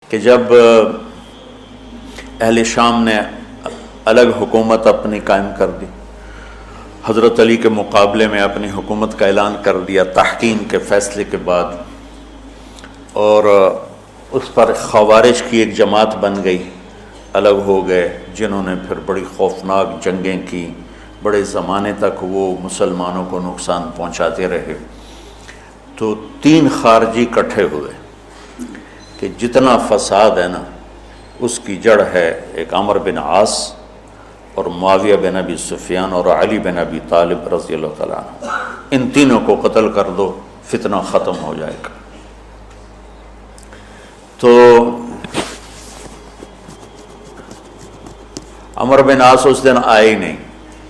کہ جب اہل شام نے الگ حکومت اپنی قائم کر دی، حضرت علی کے مقابلے میں اپنی حکومت کا اعلان کر دیا تحکیم کے فیصلے کے بعد، اور اس پر خوارج کی ایک جماعت بن گئی، الگ ہو گئے، جنہوں نے پھر بڑی خوفناک جنگیں کی، بڑے زمانے تک وہ مسلمانوں کو نقصان پہنچاتے رہے۔ تو 3 خارجی اکٹھے ہوئے کہ جتنا فساد ہے نا اس کی جڑ ہے ایک عمرو بن عاص اور معاویہ بن ابی سفیان اور علی بن ابی طالب رضی اللہ تعالیٰ عنہ، ان تینوں کو قتل کر دو، فتنہ ختم ہو جائے گا۔ تو عمرو بن عاص اس دن آئے ہی نہیں،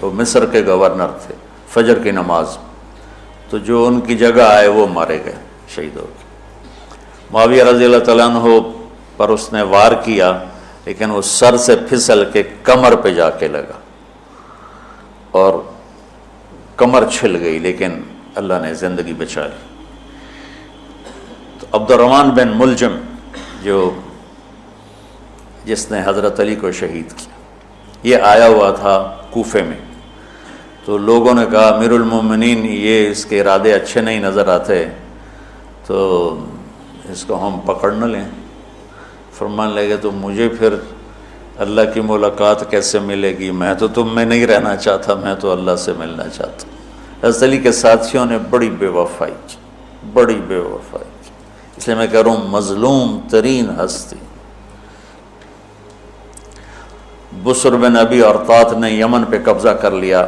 وہ مصر کے گورنر تھے، فجر کی نماز، تو جو ان کی جگہ آئے وہ مارے گئے، شہید ہو گئے۔ معاویہ رضی اللہ تعالیٰ عنہ پر اس نے وار کیا، لیکن وہ سر سے پھسل کے کمر پہ جا کے لگا اور کمر چھل گئی، لیکن اللہ نے زندگی بچا لی۔ تو عبد الرحمن بن ملجم جس نے حضرت علی کو شہید کیا، یہ آیا ہوا تھا کوفے میں، تو لوگوں نے کہا امیر المومنین یہ اس کے ارادے اچھے نہیں نظر آتے، تو اس کو ہم پکڑ نہ لیں۔ فرمان لگے تو مجھے پھر اللہ کی ملاقات کیسے ملے گی؟ میں تو تم میں نہیں رہنا چاہتا، میں تو اللہ سے ملنا چاہتا ہوں۔ حضرت علی کے ساتھیوں نے بڑی بے وفائی کی، بڑی بے وفائی کی، اس لیے میں کہہ رہا ہوں مظلوم ترین ہستی۔ بسر بن ابی ارطاط نے یمن پہ قبضہ کر لیا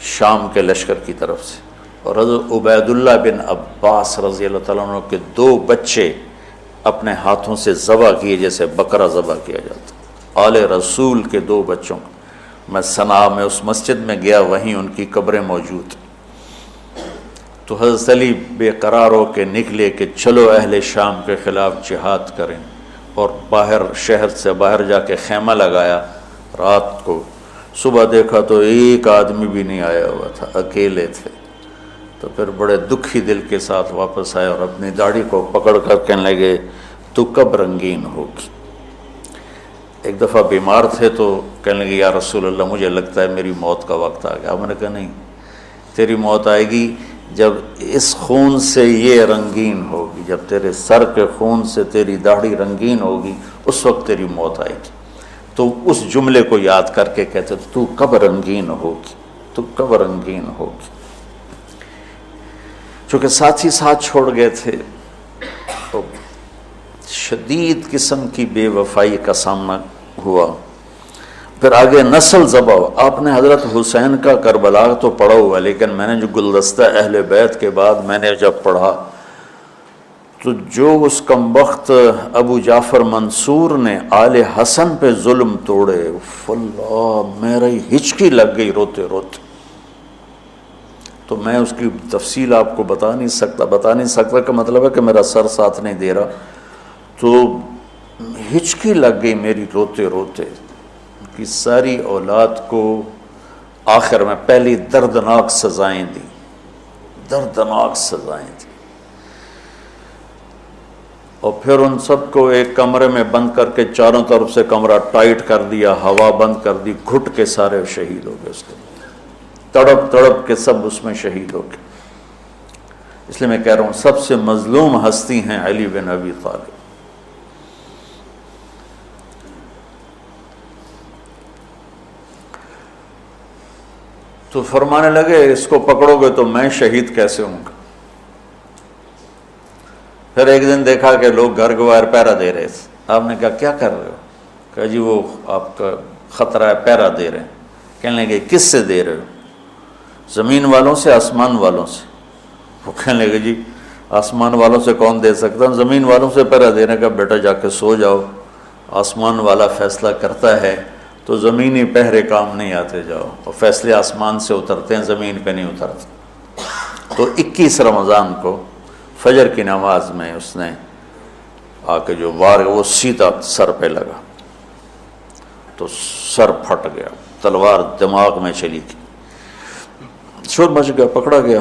شام کے لشکر کی طرف سے، اور حضرت عبید اللہ بن عباس رضی اللہ تعالیٰ عنہ کے 2 بچے اپنے ہاتھوں سے ذبح کیے جیسے بکرا ذبح کیا جاتا۔ آل رسول کے 2 بچوں، میں صنعاء میں اس مسجد میں گیا، وہیں ان کی قبریں موجود۔ تو حضرت علی بے قرار ہو کے نکلے کہ چلو اہل شام کے خلاف جہاد کریں، اور باہر شہر سے باہر جا کے خیمہ لگایا رات کو۔ صبح دیکھا تو ایک آدمی بھی نہیں آیا ہوا تھا، اکیلے تھے۔ تو پھر بڑے دکھی دل کے ساتھ واپس آئے اور اپنی داڑھی کو پکڑ کر کہنے لگے تو کب رنگین ہوگی؟ ایک دفعہ بیمار تھے تو کہنے لگے یا رسول اللہ مجھے لگتا ہے میری موت کا وقت آ گیا۔ میں نے کہا نہیں، تیری موت آئے گی جب اس خون سے یہ رنگین ہوگی، جب تیرے سر کے خون سے تیری داڑھی رنگین ہوگی اس وقت تیری موت آئے گی۔ تو اس جملے کو یاد کر کے کہتے تو کب رنگین ہوگی، تو کب رنگین ہوگی۔ چونکہ ساتھی ساتھ چھوڑ گئے تھے تو شدید قسم کی بے وفائی کا سامنا ہوا۔ پھر آگے نسل ذبح۔ آپ نے حضرت حسین کا کربلا تو پڑھا ہوا، لیکن میں نے جو گلدستہ اہل بیت کے بعد میں نے جب پڑھا تو جو اس کمبخت ابو جعفر منصور نے آل حسن پہ ظلم توڑے، اللہ میری ہچکی لگ گئی روتے روتے۔ تو میں اس کی تفصیل آپ کو بتا نہیں سکتا کہ مطلب ہے کہ میرا سر ساتھ نہیں دے رہا، تو ہچکی لگ گئی میری روتے روتے۔ ان کی ساری اولاد کو آخر میں پہلی دردناک سزائیں دی، دردناک سزائیں دی، اور پھر ان سب کو ایک کمرے میں بند کر کے چاروں طرف سے کمرہ ٹائٹ کر دیا، ہوا بند کر دی، گھٹ کے سارے شہید ہو گئے، اس کے تڑپ تڑپ کے سب اس میں شہید ہو گئے۔ اس لیے میں کہہ رہا ہوں سب سے مظلوم ہستی ہیں علی بن ابی طالب۔ تو فرمانے لگے اس کو پکڑو گے تو میں شہید کیسے ہوں گا؟ پھر ایک دن دیکھا کہ لوگ گھر کے باہر پہرا دے رہے تھے۔ آپ نے کہا کیا کر رہے ہو؟ کہا جی وہ آپ کا خطرہ ہے، پہرا دے رہے ہیں۔ کہنے لگے کس سے دے رہے ہو؟ زمین والوں سے، آسمان والوں سے؟ وہ کہنے لگے جی آسمان والوں سے کون دے سکتا ہوں، زمین والوں سے پہرا دینے کا۔ بیٹا جا کے سو جاؤ، آسمان والا فیصلہ کرتا ہے، تو زمینی پہرے کام نہیں آتے، جاؤ، اور فیصلے آسمان سے اترتے ہیں، زمین پہ نہیں اترتے۔ تو 21 رمضان کو فجر کی نماز میں اس نے آ کے جو وار وہ سیدھا سر پہ لگا تو سر پھٹ گیا، تلوار دماغ میں چلی گئی، شور مچ گیا، پکڑا گیا۔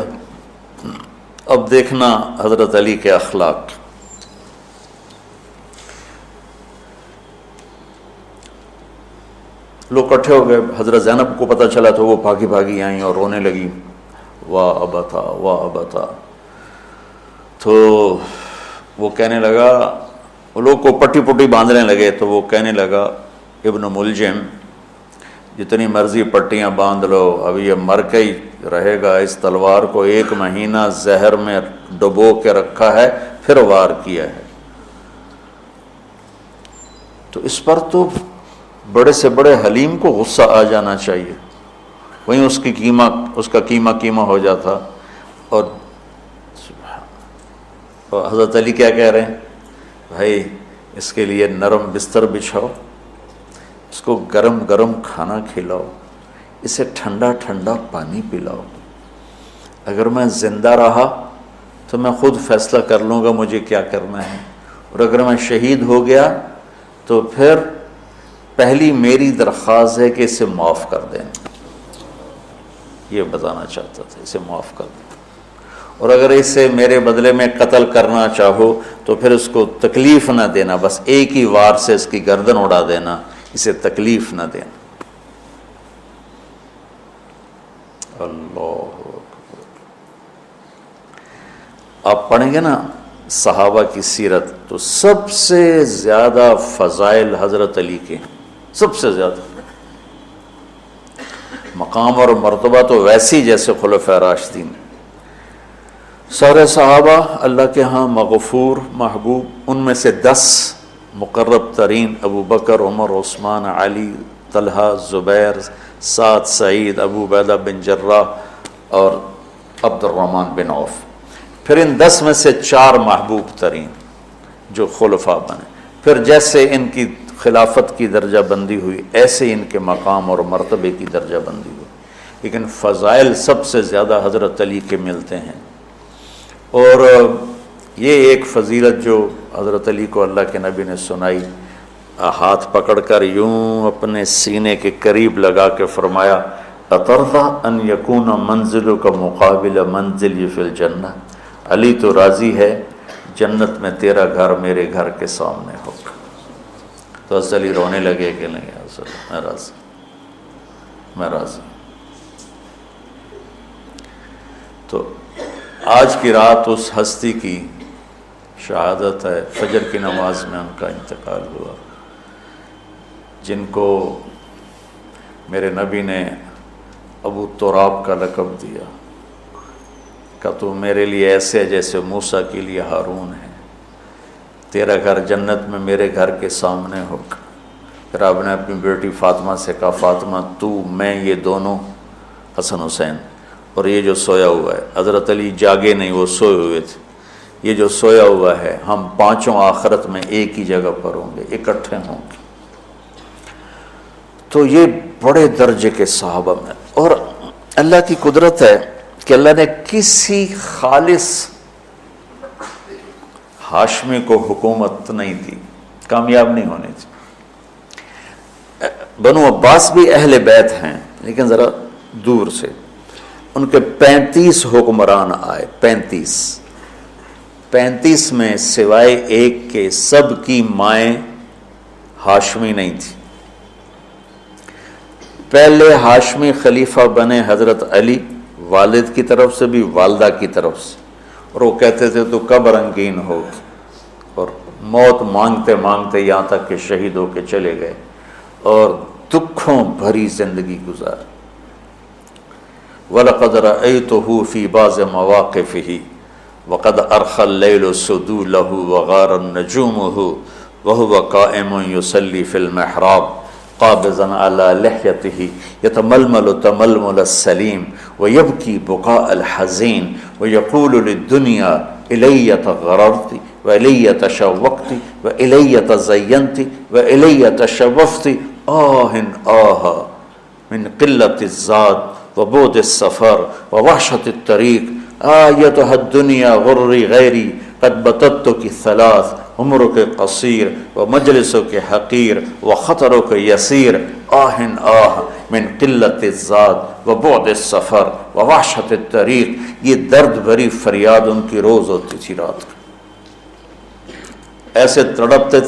اب دیکھنا حضرت علی کے اخلاق، لوگ اکٹھے ہو گئے. حضرت زینب کو پتہ چلا تو وہ بھاگی بھاگی آئیں اور رونے لگی، واہ ابتا واہ ابتا. تو وہ کہنے لگا، وہ لوگ کو پٹی پٹی باندھنے لگے تو وہ کہنے لگا ابن ملجم جتنی مرضی پٹیاں باندھ لو، ابھی یہ مر کے ہی رہے گا. اس تلوار کو 1 مہینہ زہر میں ڈبو کے رکھا ہے پھر وار کیا ہے. تو اس پر تو بڑے سے بڑے حلیم کو غصہ آ جانا چاہیے. وہیں اس کا قیمہ ہو جاتا. اور حضرت علی کیا کہہ رہے ہیں؟ بھائی اس کے لیے نرم بستر بچھاؤ، اس کو گرم گرم کھانا کھلاؤ، اسے ٹھنڈا ٹھنڈا پانی پلاؤ. اگر میں زندہ رہا تو میں خود فیصلہ کر لوں گا مجھے کیا کرنا ہے، اور اگر میں شہید ہو گیا تو پھر پہلی میری درخواست ہے کہ اسے معاف کر دیں. یہ بتانا چاہتا تھا، اسے معاف کر دیں. اور اگر اسے میرے بدلے میں قتل کرنا چاہو تو پھر اس کو تکلیف نہ دینا، بس ایک ہی وار سے اس کی گردن اڑا دینا، اسے تکلیف نہ دینا. اللہ اکبر. آپ پڑھیں گے نا صحابہ کی سیرت تو سب سے زیادہ فضائل حضرت علی کے، سب سے زیادہ مقام اور مرتبہ تو ویسی جیسے خلفائے راشدین. سارے صحابہ اللہ کے ہاں مغفور محبوب، ان میں سے 10 مقرب ترین ابو بکر، عمر، عثمان، علی، طلحہ، زبیر، سعد، سعید، ابو عبیدہ بن جراح اور عبد الرحمن بن عوف. پھر ان 10 میں سے 4 محبوب ترین جو خلفاء بنے. پھر جیسے ان کی خلافت کی درجہ بندی ہوئی ایسے ان کے مقام اور مرتبے کی درجہ بندی ہوئی. لیکن فضائل سب سے زیادہ حضرت علی کے ملتے ہیں. اور یہ ایک فضیلت جو حضرت علی کو اللہ کے نبی نے سنائی، ہاتھ پکڑ کر یوں اپنے سینے کے قریب لگا کے فرمایا، اَتَرْضَىٰ أَن يَكُونَ مَنزِلُكَ مُقَابِلَ مَنزِلِي فِي الْجَنَّةِ. علی تو راضی ہے جنت میں تیرا گھر میرے گھر کے سامنے ہوگا. تو حضرت علی رونے لگے کہ نہیں حضرت میں راضی، میں راضی. تو آج کی رات اس ہستی کی شہادت ہے، فجر کی نماز میں ان کا انتقال ہوا، جن کو میرے نبی نے ابو تراب کا لقب دیا کہ تو میرے لیے ایسے جیسے موسیٰ کے لیے ہارون ہے. تیرا گھر جنت میں میرے گھر کے سامنے ہوگا. پھر آپ نے اپنی بیٹی فاطمہ سے کہا، فاطمہ تو میں یہ دونوں حسن حسین، اور یہ جو سویا ہوا ہے، حضرت علی جاگے نہیں، وہ سوئے ہوئے تھے، یہ جو سویا ہوا ہے ہم پانچوں آخرت میں ایک ہی جگہ پر ہوں گے، اکٹھے ہوں گے. تو یہ بڑے درجے کے صحابہ میں. اور اللہ کی قدرت ہے کہ اللہ نے کسی خالص ہاشمی کو حکومت نہیں دی، کامیاب نہیں ہونے دی. بنو عباس بھی اہل بیت ہیں لیکن ذرا دور سے. ان کے 35 حکمران آئے، 35 میں سوائے ایک کے سب کی مائیں ہاشمی نہیں تھی. پہلے ہاشمی خلیفہ بنے حضرت علی، والد کی طرف سے بھی والدہ کی طرف سے، اور وہ کہتے تھے تو کب رنگین ہوگی، اور موت مانگتے مانگتے یہاں تک کہ شہید ہو کے چلے گئے اور دکھوں بھری زندگی گزار. وَلَقَدْ رَأَيْتُهُ فِي بَعْضِ مَوَاقِفِهِ وَقَدْ أَرْخَى اللَّيْلُ سُدُولَهُ وَغَارَ النَّجُومُهُ وَهُوَ قَائِمٌ يُصَلِّي فِي الْمِحْرَابِ قابضاً على لحيته يتململ تململ السليم ويبكي بكاء الحزين ويقول للدنيا إلي تغررت وإلي تشوقت وإلي تزينت وإلي تشوفت آه من قلة الزاد وبعد السفر ووحشة الطريق آيتها الدنيا غري غيري قد بتتك الثلاث عمرك قصير ومجلسك حقير وخطرك يسير من قلة الزاد وبعد السفر ووحشة الطريق. یہ درد بھری فریاد ان کی روز ہوتی تھی رات کو، ایسے تڑپتے